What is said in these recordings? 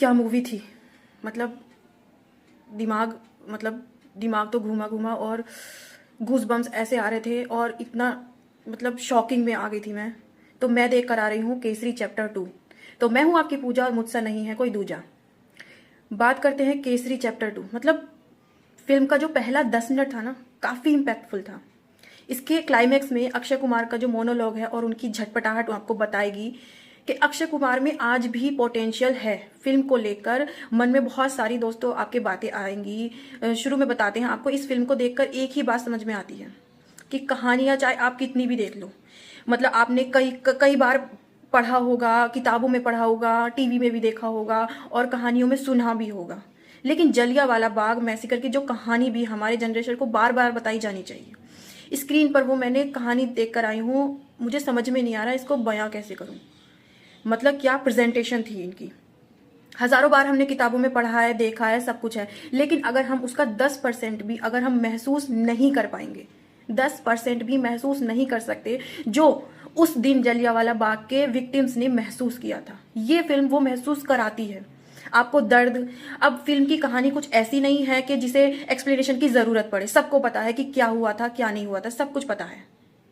क्या मूवी थी। मतलब दिमाग मतलब दिमाग तो घूमा घूमा और गूज बम्स ऐसे आ रहे थे और इतना मतलब शॉकिंग में आ गई थी मैं। तो मैं देख कर आ रही हूँ केसरी चैप्टर 2। तो मैं हूँ आपकी पूजा और मुझसे नहीं है कोई दूजा। बात करते हैं केसरी चैप्टर 2। मतलब फिल्म का जो पहला 10 मिनट था ना, काफ़ी इम्पैक्टफुल था। इसके क्लाइमैक्स में अक्षय कुमार का जो मोनोलॉग है और उनकी झटपटाहट आपको बताएगी कि अक्षय कुमार में आज भी पोटेंशियल है फिल्म को लेकर। मन में बहुत सारी दोस्तों आपके बातें आएंगी। शुरू में बताते हैं आपको, इस फिल्म को देखकर एक ही बात समझ में आती है कि कहानियां चाहे आप कितनी भी देख लो, मतलब आपने कई बार पढ़ा होगा, किताबों में पढ़ा होगा, टीवी में भी देखा होगा और कहानियों में सुना भी होगा, लेकिन जलियांवाला बाग मैसेकर की जो कहानी भी हमारे जनरेशन को बार बार बताई जानी चाहिए। स्क्रीन पर वो मैंने कहानी देख कर आई हूँ, मुझे समझ में नहीं आ रहा इसको बयां कैसे करूँ। मतलब क्या प्रेजेंटेशन थी इनकी। हजारों बार हमने किताबों में पढ़ा है, देखा है, सब कुछ है, लेकिन अगर हम उसका 10% भी अगर हम महसूस नहीं कर पाएंगे, 10% भी महसूस नहीं कर सकते जो उस दिन जलियांवाला बाग के विक्टिम्स ने महसूस किया था, ये फिल्म वो महसूस कराती है आपको दर्द। अब फिल्म की कहानी कुछ ऐसी नहीं है कि जिसे एक्सप्लेनेशन की जरूरत पड़े, सबको पता है कि क्या हुआ था क्या नहीं हुआ था, सब कुछ पता है।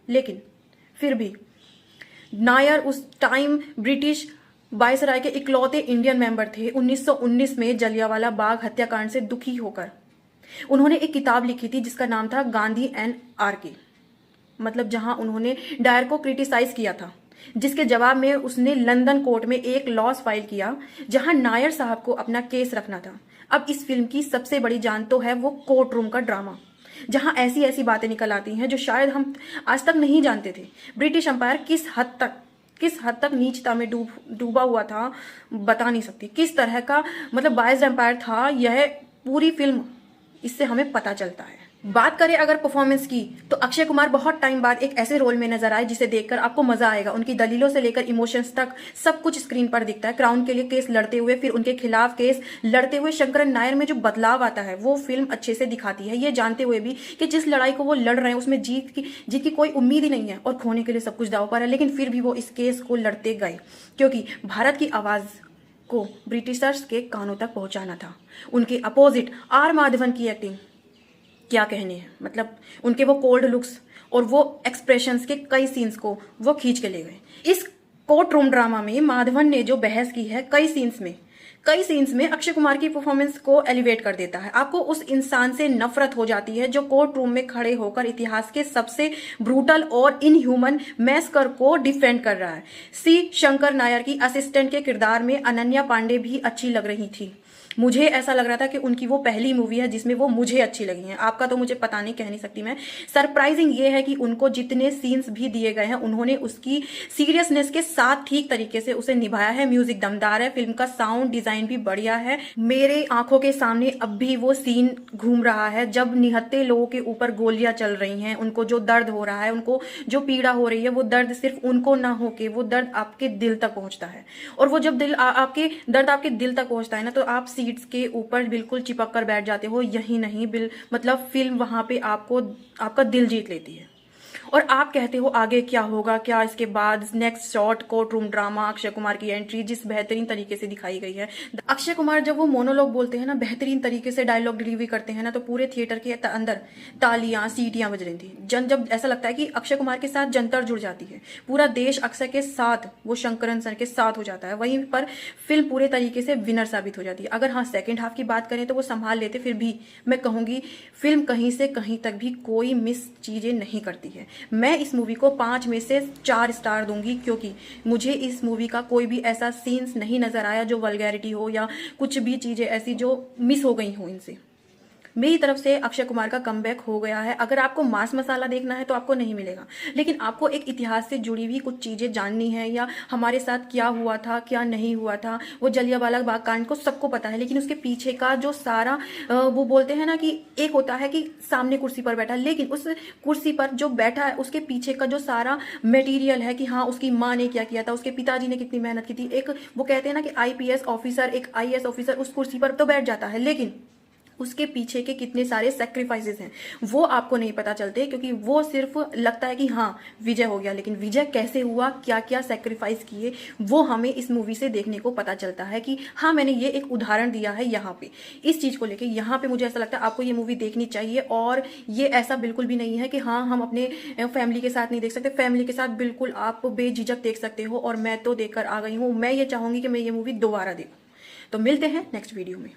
लेकिन फिर भी नायर उस टाइम ब्रिटिश वायसराय के इकलौते इंडियन मेंबर थे। 1919 में जलियांवाला बाग हत्याकांड से दुखी होकर उन्होंने एक किताब लिखी थी जिसका नाम था गांधी एंड आर के। मतलब जहां उन्होंने डायर को क्रिटिसाइज किया था, जिसके जवाब में उसने लंदन कोर्ट में एक लॉस फाइल किया जहां नायर साहब को अपना केस रखना था। अब इस फिल्म की सबसे बड़ी जान तो है वो कोर्ट रूम का ड्रामा, जहां ऐसी ऐसी बातें निकल आती हैं जो शायद हम आज तक नहीं जानते थे। ब्रिटिश अंपायर किस हद तक नीचता में डूबा हुआ था, बता नहीं सकती। किस तरह का मतलब बायस्ड एम्पायर था यह पूरी फिल्म, इससे हमें पता चलता है। बात करें अगर परफॉर्मेंस की, तो अक्षय कुमार बहुत टाइम बाद एक ऐसे रोल में नजर आए जिसे देखकर आपको मजा आएगा। उनकी दलीलों से लेकर इमोशंस तक सब कुछ स्क्रीन पर दिखता है। क्राउन के लिए केस लड़ते हुए, फिर उनके खिलाफ केस लड़ते हुए शंकरन नायर में जो बदलाव आता है वो फिल्म अच्छे से दिखाती है, ये जानते हुए भी कि जिस लड़ाई को वो लड़ रहे हैं उसमें जीत की कोई उम्मीद ही नहीं है और खोने के लिए सब कुछ दाव पर है। लेकिन फिर भी वो इस केस को लड़ते गए क्योंकि भारत की आवाज को ब्रिटिशर्स के कानों तक पहुंचाना था। उनके अपोजिट आर माधवन की एक्टिंग क्या कहने हैं। मतलब उनके वो कोल्ड लुक्स और वो एक्सप्रेशंस के कई सीन्स को वो खींच के ले गए। इस कोर्ट रूम ड्रामा में माधवन ने जो बहस की है कई सीन्स में अक्षय कुमार की परफॉर्मेंस को एलिवेट कर देता है। आपको उस इंसान से नफरत हो जाती है जो कोर्ट रूम में खड़े होकर इतिहास के सबसे ब्रूटल और इनह्यूमन मैसकर को डिफेंड कर रहा है। सी शंकर नायर की असिस्टेंट के किरदार में अनन्या पांडे भी अच्छी लग रही थी। मुझे ऐसा लग रहा था कि उनकी वो पहली मूवी है जिसमें वो मुझे अच्छी लगी हैं। आपका तो मुझे पता नहीं, कह नहीं सकती मैं। सरप्राइजिंग ये है कि उनको जितने सीन्स भी दिए गए हैं उन्होंने उसकी सीरियसनेस के साथ ठीक तरीके से उसे निभाया है। म्यूजिक दमदार है, फिल्म का साउंड डिजाइन भी बढ़िया है। मेरे आंखों के सामने अब भी वो सीन घूम रहा है जब निहत्थे लोगों के ऊपर गोलियां चल रही हैं। उनको जो दर्द हो रहा है, उनको जो पीड़ा हो रही है, वो दर्द सिर्फ उनको ना होके वो दर्द आपके दिल तक पहुंचता है। और वो जब आपके दर्द आपके दिल तक पहुंचता है ना, तो आप सीट्स के ऊपर बिल्कुल चिपक कर बैठ जाते हो। यही नहीं, मतलब फिल्म वहां पे आपका दिल जीत लेती है और आप कहते हो आगे क्या होगा, क्या इसके बाद next shot court room drama, Akshay Kumar की एंट्री जिस बेहतरीन तरीके से दिखाई गई है। अक्षय कुमार जब वो मोनोलॉग बोलते हैं ना, बेहतरीन तरीके से डायलॉग डिलीवरी करते हैं ना, तो पूरे थिएटर के अंदर तालियां सीटियां बज रही थी। जब ऐसा लगता है कि अक्षय कुमार के साथ जनता जुड़ जाती है, पूरा देश अक्षय के साथ, वो शंकरन सर के साथ हो जाता है। वहीं पर फिल्म पूरे तरीके से विनर साबित हो जाती है। अगर हाँ सेकेंड हाफ की बात करें तो वो संभाल लेते, फिर भी मैं कहूंगी फिल्म कहीं से कहीं तक भी कोई मिस चीजें नहीं करती है। मैं इस मूवी को 5 में से 4 स्टार दूंगी क्योंकि मुझे इस मूवी का कोई भी ऐसा सीन्स नहीं नजर आया जो वल्गैरिटी हो या कुछ भी चीजें ऐसी जो मिस हो गई हो इनसे। मेरी तरफ से अक्षय कुमार का कमबैक हो गया है। अगर आपको मास मसाला देखना है तो आपको नहीं मिलेगा, लेकिन आपको एक इतिहास से जुड़ी हुई कुछ चीजें जाननी है या हमारे साथ क्या हुआ था क्या नहीं हुआ था। वो जलियांवाला बाग कांड को सबको पता है, लेकिन उसके पीछे का जो सारा वो बोलते हैं ना कि एक होता है कि सामने कुर्सी पर बैठा, लेकिन उस कुर्सी पर जो बैठा है उसके पीछे का जो सारा मटेरियल है कि हाँ उसकी माँ ने क्या किया था, उसके पिताजी ने कितनी मेहनत की थी। एक वो कहते हैं ना कि आईपीएस ऑफिसर, एक आईएएस ऑफिसर उस कुर्सी पर तो बैठ जाता है, लेकिन उसके पीछे के कितने सारे सेक्रीफाइसेस हैं वो आपको नहीं पता चलते, क्योंकि वो सिर्फ लगता है कि हाँ विजय हो गया, लेकिन विजय कैसे हुआ, क्या क्या सेक्रीफाइस किए, वो हमें इस मूवी से देखने को पता चलता है। कि हाँ मैंने ये एक उदाहरण दिया है यहाँ पे इस चीज़ को लेके, यहाँ पे मुझे ऐसा लगता है आपको ये मूवी देखनी चाहिए। और ये ऐसा बिल्कुल भी नहीं है कि हाँ हम अपने फैमिली के साथ नहीं देख सकते, फैमिली के साथ बिल्कुल आप बेझिझक देख सकते हो। और मैं तो देखकर आ गई हूँ, मैं ये चाहूँगी कि मैं ये मूवी दोबारा देखूँ। तो मिलते हैं नेक्स्ट वीडियो में।